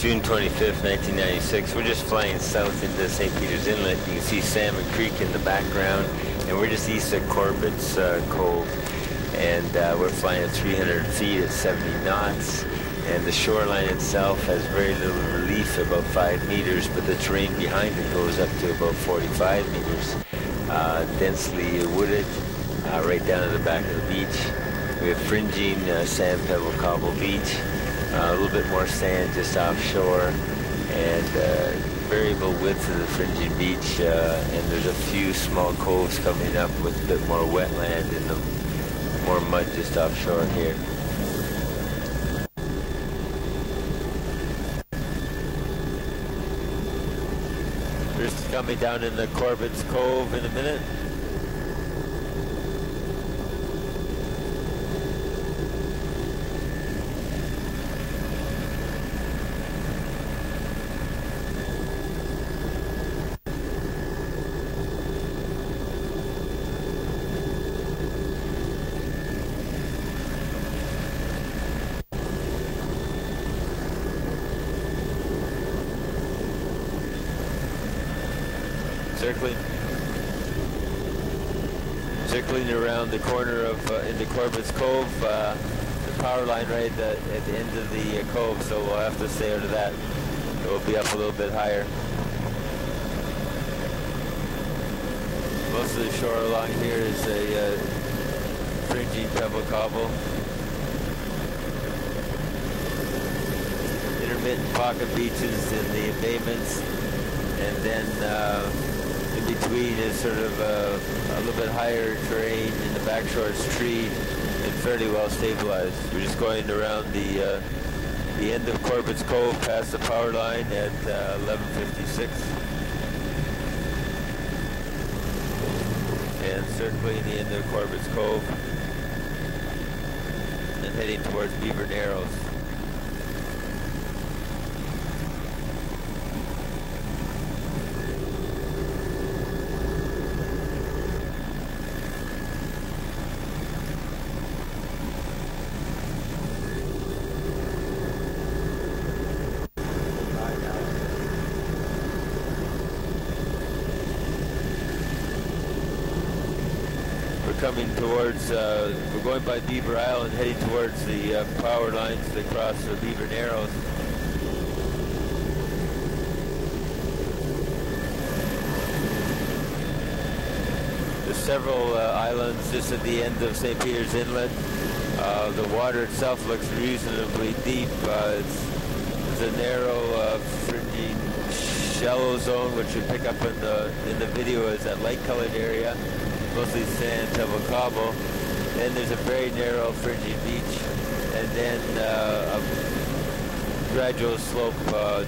June 25th, 1996. We're just flying south into St. Peter's Inlet. You can see Salmon Creek in the background, and we're just east of Corbett's Cove. And we're flying at 300 feet at 70 knots. And the shoreline itself has very little relief, about 5 meters, but the terrain behind it goes up to about 45 meters. Densely wooded, right down to the back of the beach. We have fringing sand pebble cobble beach, a little bit more sand just offshore, and variable width of the fringing beach, and there's a few small coves coming up with a bit more wetland and more mud just offshore here. Just coming down in the Corbett's Cove in a minute. Circling around the corner of into Corbett's Cove, the power line right at the end of the cove, so we'll have to stay out of that. It will be up a little bit higher. Most of the shore along here is a fringing pebble cobble. Intermittent pocket beaches in the embayments, and then in between is sort of a little bit higher terrain in the backshore. It's treed and fairly well stabilized. We're just going around the end of Corbett's Cove past the power line at 11:56, and circling the end of Corbett's Cove and heading towards Beaver Narrows. Coming towards, we're going by Beaver Island, heading towards the power lines that cross the Beaver Narrows. There's several islands just at the end of St. Peter's Inlet. The water itself looks reasonably deep. It's a narrow fringing shallow zone, which you pick up in the video as that light-colored area. Mostly sand, pebble, cobble. Then there's a very narrow fringing beach, and then a gradual slope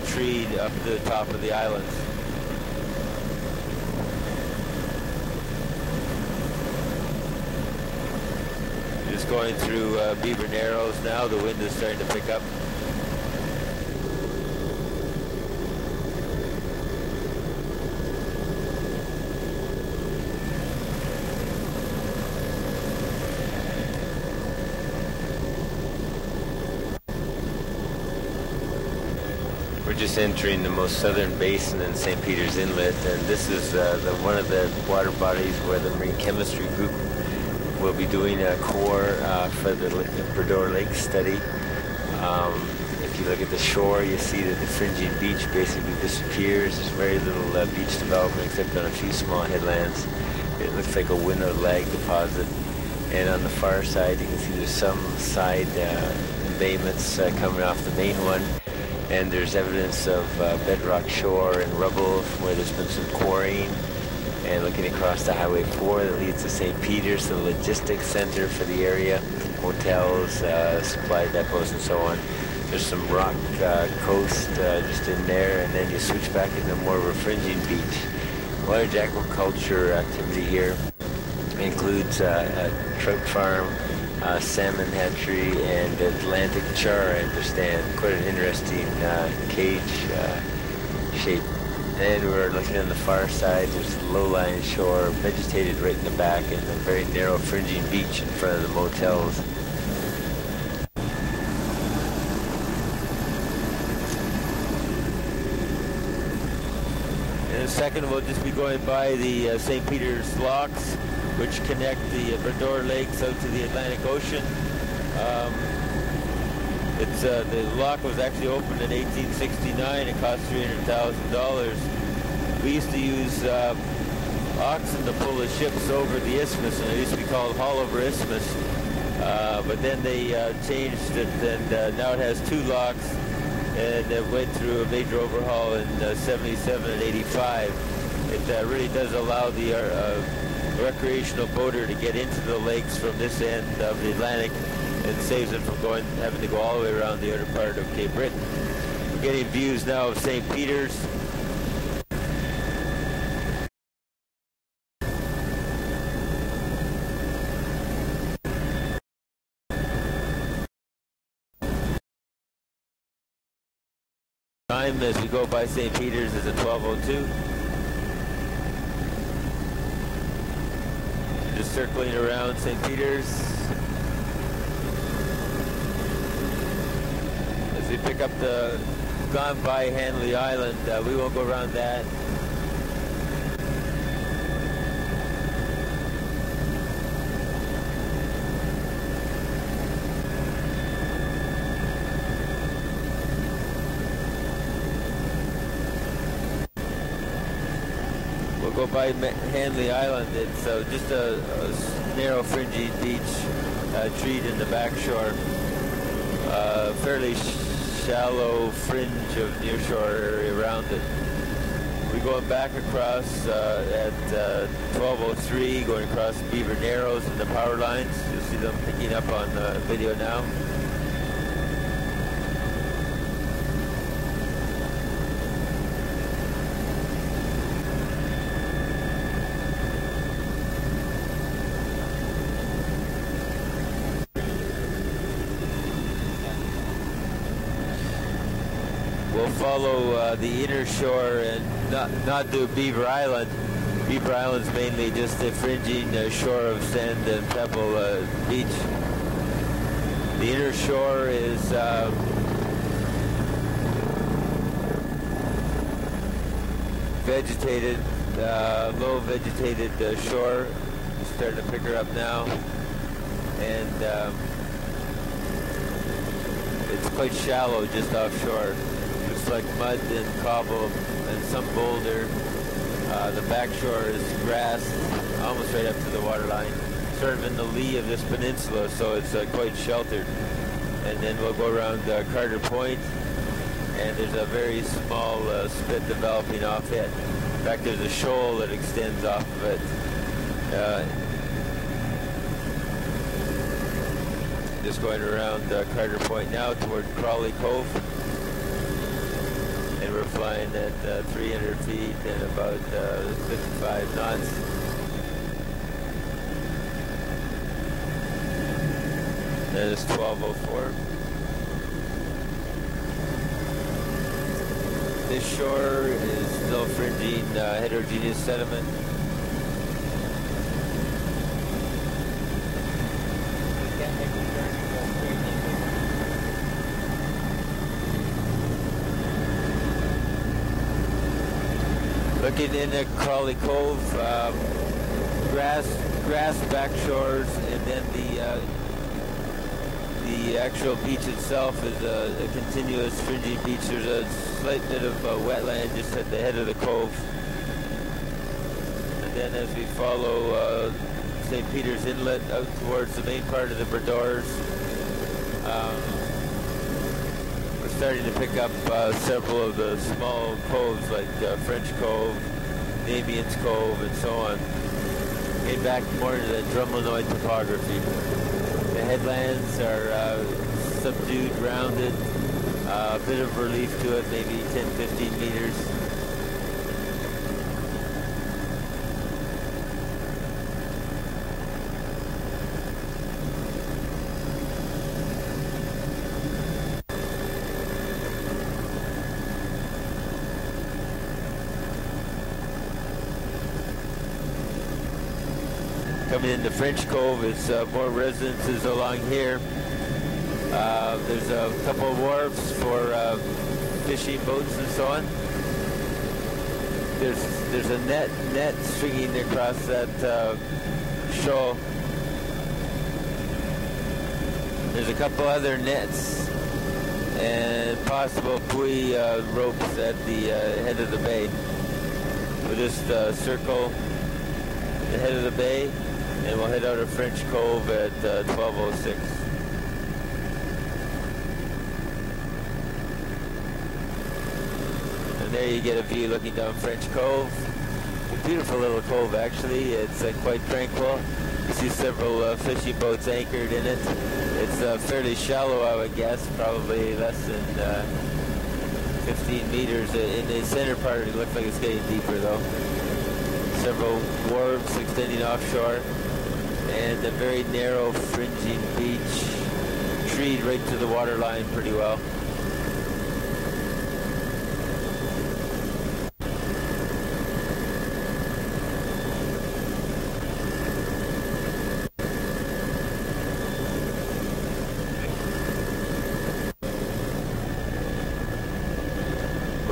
treed up to the top of the islands. Just going through Beaver Narrows now. The wind is starting to pick up. We're just entering the most southern basin in St. Peter's Inlet, and this is one of the water bodies where the Marine Chemistry Group will be doing a core for the Bredor Lake study. If you look at the shore, you see that the fringing beach basically disappears. There's very little beach development except on a few small headlands. It looks like a winnowed lag deposit. And on the far side, you can see there's some side embayments coming off the main one. And there's evidence of bedrock shore and rubble where there's been some quarrying. And looking across the Highway 4 that leads to St. Peter's, the logistics center for the area, hotels, supply depots, and so on. There's some rock coast just in there, and then you switch back into more of a fringing beach. Large aquaculture activity here includes a trout farm, salmon hatchery, and Atlantic char, I understand. Quite an interesting cage shape. And we're looking on the far side. There's a low-lying shore, vegetated right in the back, and a very narrow fringing beach in front of the motels. second, we'll just be going by the St. Peter's locks, which connect the Brador Lakes out to the Atlantic Ocean. The lock was actually opened in 1869. It cost $300,000. We used to use oxen to pull the ships over the isthmus, and it used to be called Haulover Isthmus. But then they changed it, and now it has two locks, and it went through a major overhaul in 77 and 85. It really does allow the recreational boater to get into the lakes from this end of the Atlantic, and saves it from having to go all the way around the other part of Cape Breton. We're getting views now of St. Peter's. Time as we go by St. Peter's is at 12:02. Just circling around St. Peter's. As we pick up gone by Hanley Island, we won't go around that. Go by Hanley Island. It's just a narrow fringy beach, treed in the back shore. Fairly shallow fringe of nearshore area around it. We're going back across at 12:03, going across Beaver Narrows and the power lines. You'll see them picking up on video now. We'll follow the inner shore and not do Beaver Island. Beaver Island's mainly just a fringing shore of sand and pebble beach. The inner shore is vegetated, low vegetated shore. Starting to pick her up now, and it's quite shallow just offshore. Looks like mud and cobble and some boulder. The back shore is grass, almost right up to the waterline, sort of in the lee of this peninsula, so it's quite sheltered. And then we'll go around Carter Point, and there's a very small spit developing off it. In fact, there's a shoal that extends off of it. Just going around Carter Point now toward Crawley Cove. And we're flying at 300 feet and about 55 knots. That is 12:04. This shore is still fringing heterogeneous sediment. Looking in at Crawley Cove, grass back shores, and then the actual beach itself is a continuous fringy beach. There's a slight bit of wetland just at the head of the cove. And then as we follow St. Peter's Inlet out towards the main part of the Bradors, we're starting to pick up several of the small coves like French Cove, Damien's Cove, and so on. Getting back more to the Drumlinoid topography. The headlands are subdued, rounded, a bit of relief to it, maybe 10-15 meters. Coming into French Cove, it's more residences along here. There's a couple of wharves for fishing boats and so on. there's a net stringing across that shoal. There's a couple other nets and possible buoy ropes at the head of the bay. We'll just circle the head of the bay, and we'll head out of French Cove at 12:06. And there you get a view looking down French Cove. A beautiful little cove, actually. It's quite tranquil. You see several fishing boats anchored in it. It's fairly shallow, I would guess, probably less than 15 meters. In the center part, it looks like it's getting deeper, though. Several wharves extending offshore, and a very narrow fringing beach, treed right to the water line pretty well.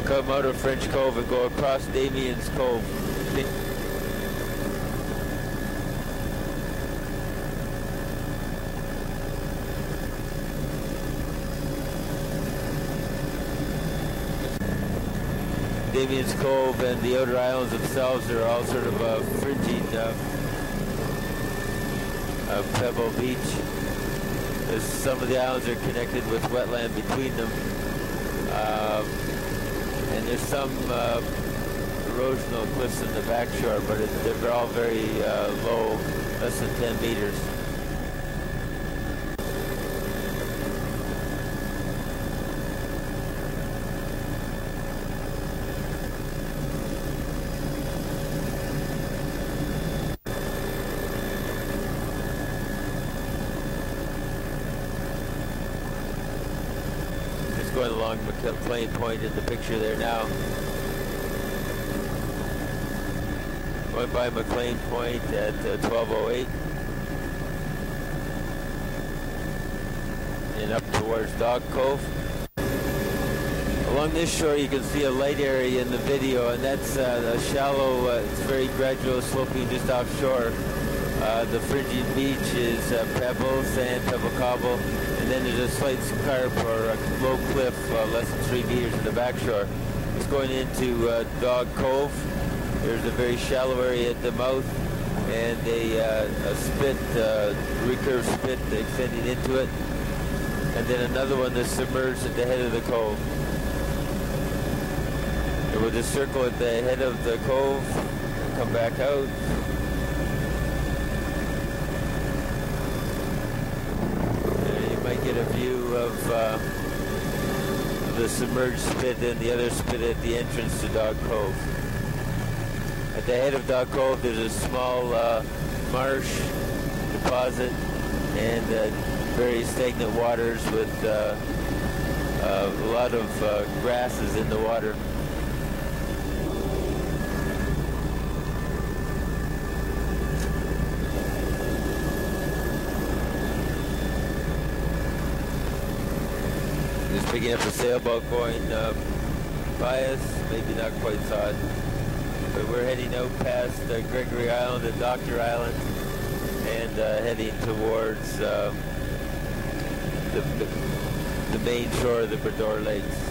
Come out of French Cove and go across Damien's Cove. Damien's Cove and the outer islands themselves are all sort of fringing pebble beach. Some of the islands are connected with wetland between them. And there's some erosional cliffs in the backshore, but they're all very low, less than 10 meters. Going along McLean Point in the picture there now. Going by McLean Point at 12:08 and up towards Dog Cove. Along this shore you can see a light area in the video, and that's a shallow, it's very gradual sloping just offshore. The fringing beach is pebble, sand, pebble cobble, and then there's a slight scarp or a low cliff less than 3 meters in the backshore. It's going into Dog Cove. There's a very shallow area at the mouth, and a spit, recurved spit extending into it, and then another one that's submerged at the head of the cove. And we'll just circle at the head of the cove and come back out. Get a view of the submerged spit and the other spit at the entrance to Dog Cove. At the head of Dog Cove there's a small marsh deposit and very stagnant waters with a lot of grasses in the water. Picking up a sailboat going by us, maybe not quite saw it, but we're heading out past Gregory Island and Doctor Island and heading towards the main shore of the Bredor Lakes.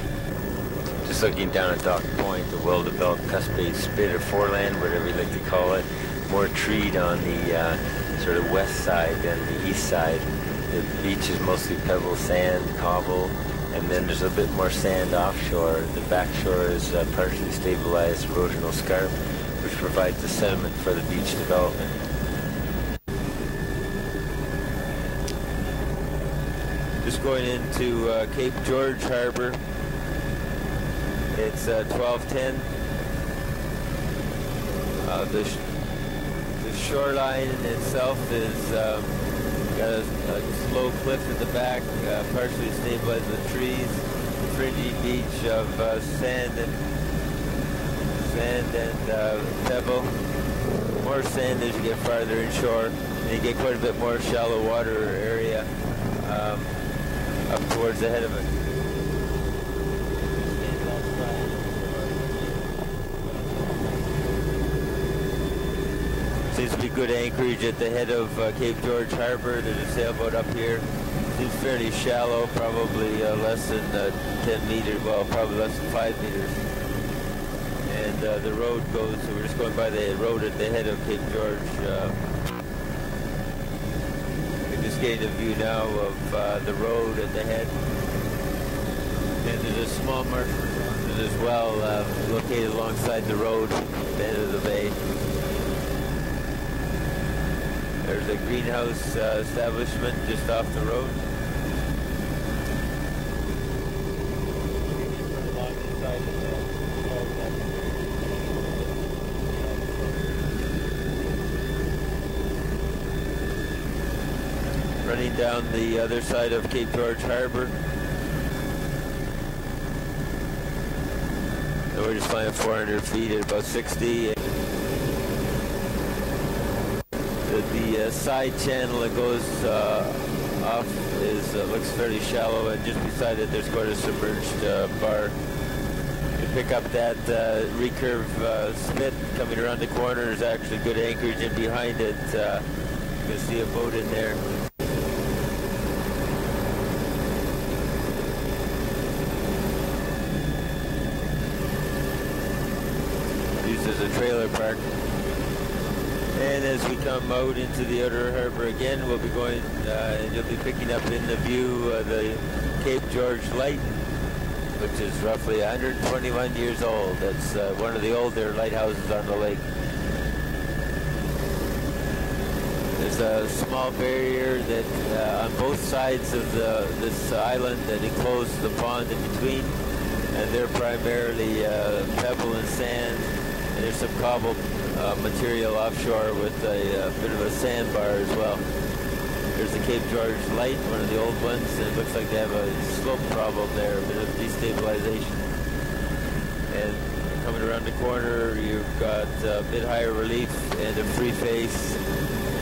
Just looking down at Dock Point, the well-developed cuspate spit or foreland, whatever you like to call it, more treed on the sort of west side than the east side. The beach is mostly pebble, sand, cobble, and then there's a bit more sand offshore. The backshore is partially stabilized erosional scarp, which provides the sediment for the beach development. Just going into Cape George Harbor. It's 12:10. The shoreline in itself is got a slow cliff at the back, partially stabilized with trees, fringy beach of sand and pebble. More sand as you get farther inshore, and you get quite a bit more shallow water area up towards the head of it. Seems to be good anchorage at the head of Cape George Harbor. There's a sailboat up here. Seems fairly shallow, probably less than 10 meters, well, probably less than 5 meters. And the road goes, so we're just going by the road at the head of Cape George. We're just getting a view now of the road at the head. And there's a small marshal as well, located alongside the road at the end of the bay. There's a greenhouse establishment just off the road. Running down the other side of Cape George Harbor. So we're just flying 400 feet at about 60. The side channel that goes off is looks fairly shallow, and just beside it there's quite a submerged bar. You pick up that recurve spit coming around the corner. There's actually good anchorage in behind it. You can see a boat in there. Used as a trailer park. And as we come out into the outer harbor again, we'll be going, you'll be picking up in the view the Cape George Light, which is roughly 121 years old. That's one of the older lighthouses on the lake. There's a small barrier that on both sides of this island that encloses the pond in between, and they're primarily pebble and sand. And there's some cobble material offshore with a bit of a sandbar as well. There's the Cape George Light, one of the old ones, and it looks like they have a slope problem there, a bit of destabilization. And coming around the corner, you've got a bit higher relief and a free face,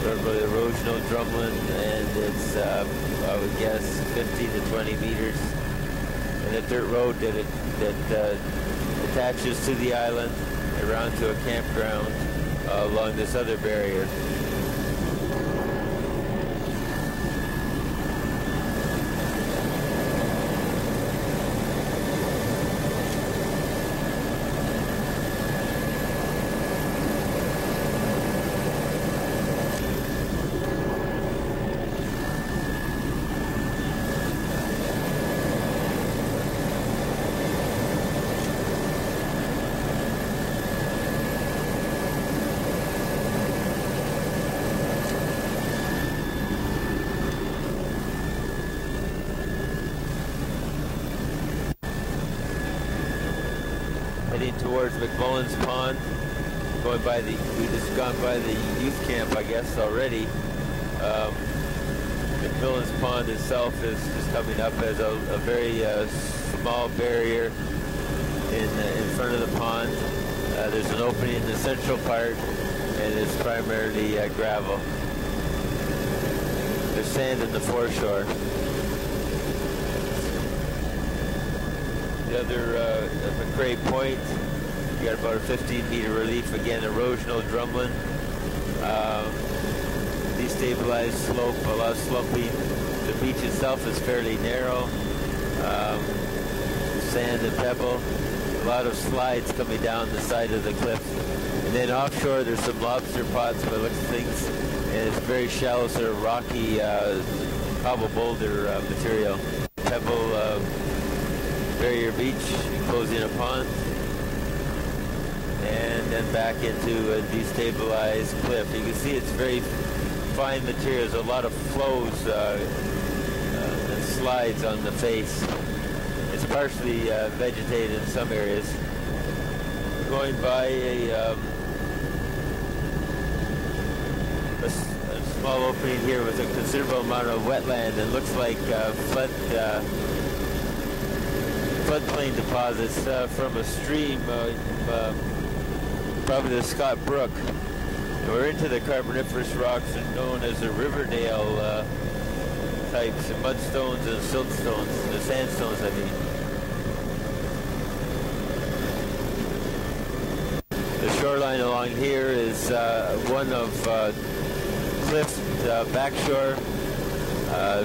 sort of erosional drumlin, and it's, I would guess, 15 to 20 meters. And a dirt road that attaches to the island around to a campground along this other barrier. Heading towards McMullen's Pond, going by we just gone by the youth camp, I guess, already. McMullen's Pond itself is just coming up as a very small barrier in front of the pond. There's an opening in the central part, and it's primarily gravel. There's sand in the foreshore. The other McRae Point, you got about a 15-meter relief, again erosional drumlin. Destabilized slope, a lot of sloping. The beach itself is fairly narrow. Sand and pebble. A lot of slides coming down the side of the cliff. And then offshore there's some lobster pots by the looks of things. And it's very shallow, sort of rocky cobble boulder material. Pebble barrier beach enclosing a pond, and then back into a destabilized cliff. You can see it's very fine materials, a lot of flows and slides on the face. It's partially vegetated in some areas. Going by a small opening here with a considerable amount of wetland and looks like floodplain deposits from a stream, probably the Scott Brook. And we're into the Carboniferous rocks known as the Riverdale types, mudstones and siltstones, the sandstones I mean. The shoreline along here is one of cliffs, backshore,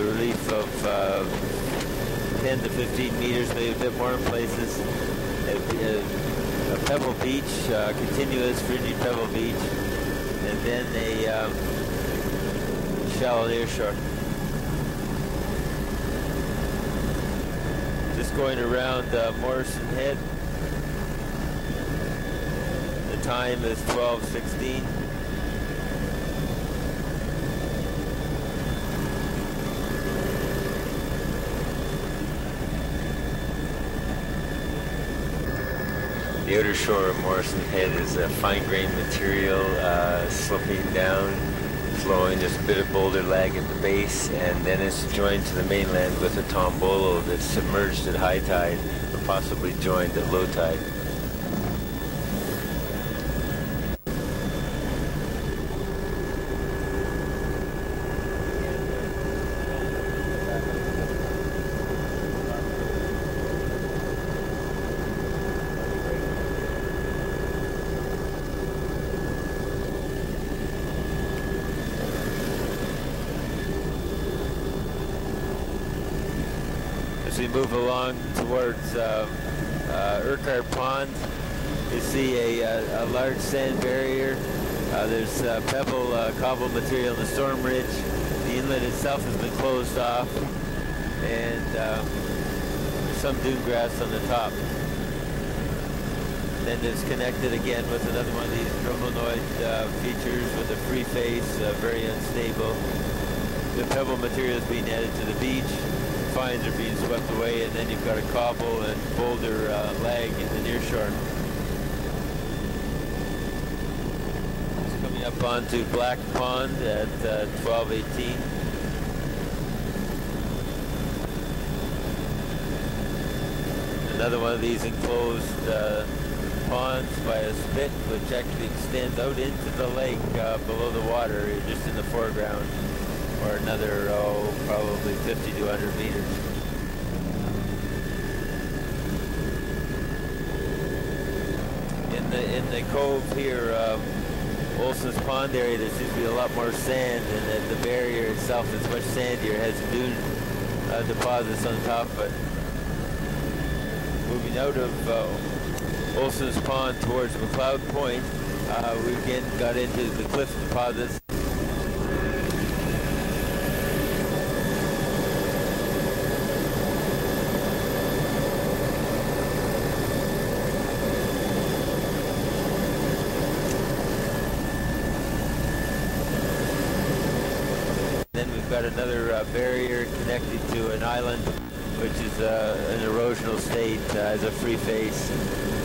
relief of 10 to 15 meters, maybe a bit more in places. A pebble beach, continuous fringy pebble beach, and then a shallow near shore. Just going around Morrison Head. The time is 12:16. The outer shore of Morrison Head is a fine-grained material, sloping down, flowing. There's a bit of boulder lag at the base, and then it's joined to the mainland with a tombolo that's submerged at high tide, or possibly joined at low tide. As we move along towards Urquhart Pond, you see a large sand barrier. There's pebble cobble material in the storm ridge. The inlet itself has been closed off, and there's some dune grass on the top. Then it's connected again with another one of these drumlinoid features with a free face, very unstable. The pebble material is being added to the beach. Fines are being swept away, and then you've got a cobble and boulder lag in the near shore. It's coming up onto Black Pond at 12:18. Another one of these enclosed ponds by a spit, which actually extends out into the lake below the water, just in the foreground. Or another, probably 50 to 100 meters. In the cove here, Olson's Pond area, there seems to be a lot more sand, and that the barrier itself is much sandier. It has dune deposits on top of it. Moving out of Olson's Pond towards McLeod Point, we again got into the cliff deposits. Got another barrier connected to an island, which is an erosional state, has a free face.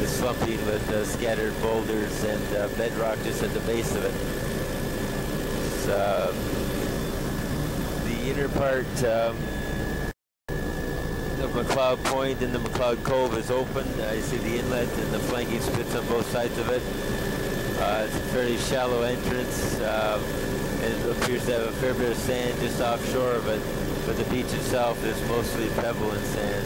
It's slumping with scattered boulders and bedrock just at the base of it. The inner part of McLeod Point and the McLeod Cove is open. You see the inlet and the flanking spits on both sides of it. It's a fairly shallow entrance. And it appears to have a fair bit of sand just offshore of it, but the beach itself is mostly pebble and sand.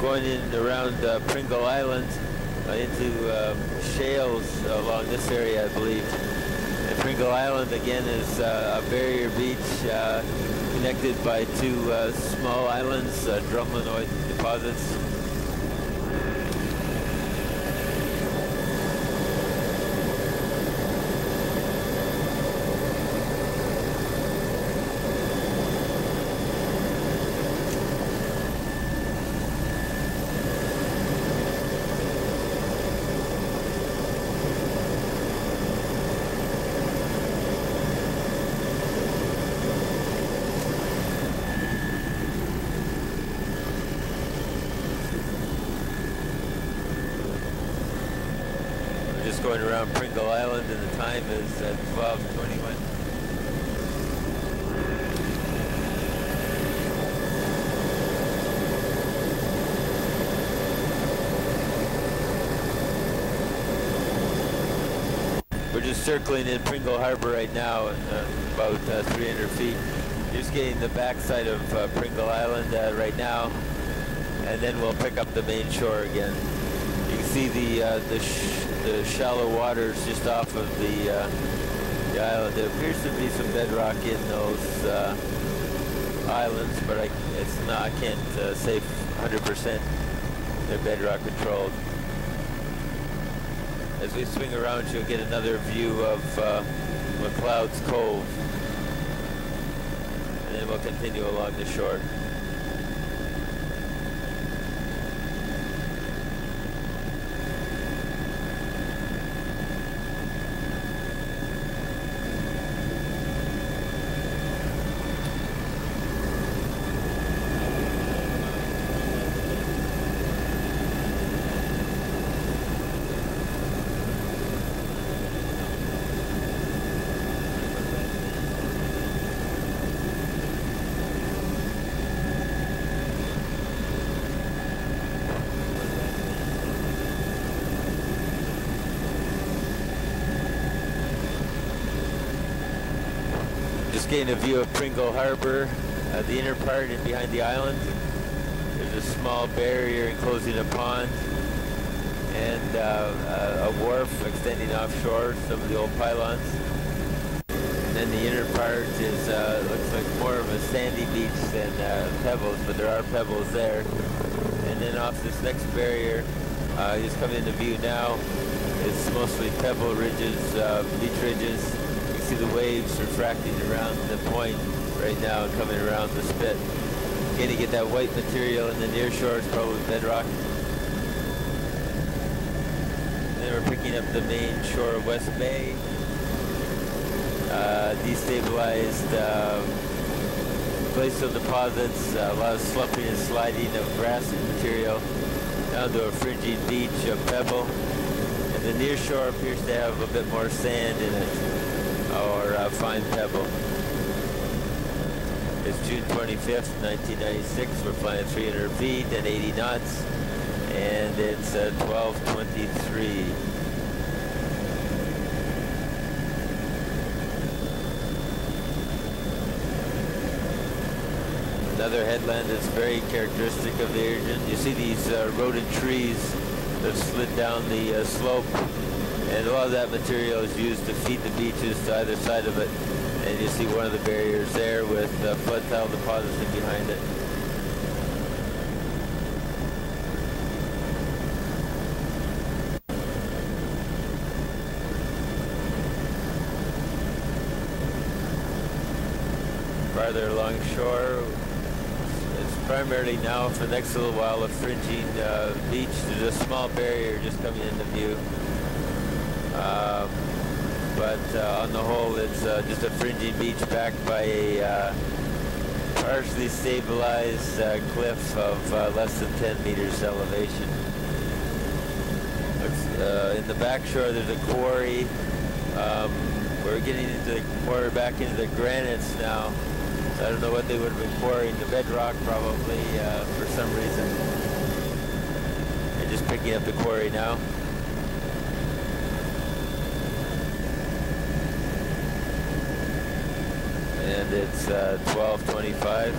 Going in around Pringle Island into shales along this area, I believe. And Pringle Island again is a barrier beach connected by two small islands, drumlinoid deposits. Going around Pringle Island, and the time is at 12:21. circling in Pringle Harbor right now, about 300 feet. Just getting the backside of Pringle Island right now, and then we'll pick up the main shore again. You can see the shallow waters just off of the island. There appears to be some bedrock in those islands, but I can't say 100% they're bedrock controlled. As we swing around, you'll get another view of McLeod's Cove, and then we'll continue along the shore. Just getting a view of Pringle Harbor, the inner part and behind the island. There's a small barrier enclosing a pond, and a wharf extending offshore, some of the old pylons. And then the inner part is looks like more of a sandy beach than pebbles, but there are pebbles there. And then off this next barrier, just coming into view now, it's mostly pebble ridges, beach ridges. See the waves refracting around the point right now and coming around the spit. Again, you get that white material in the near shore. It's probably bedrock. And then we're picking up the main shore of West Bay. Destabilized glacial deposits, a lot of slumping and sliding of grassy material down to a fringing beach of pebble. And the near shore appears to have a bit more sand in it, or fine pebble. It's June 25th, 1996. We're flying 300 feet at 80 knots, and it's 12:23. Another headland that's very characteristic of the region. You see these rodent trees that slid down the slope. And a lot of that material is used to feed the beaches to either side of it. And you see one of the barriers there with flood tile deposits behind it. Farther along shore, it's primarily now for the next little while a fringing beach. There's a small barrier just coming into view. But on the whole, it's just a fringing beach backed by a partially stabilized cliff of less than 10 meters elevation. In the back shore, there's a quarry. We're getting into more back into the granites now. So I don't know what they would have been quarrying. The bedrock probably for some reason. They're just picking up the quarry now. And it's 12:25.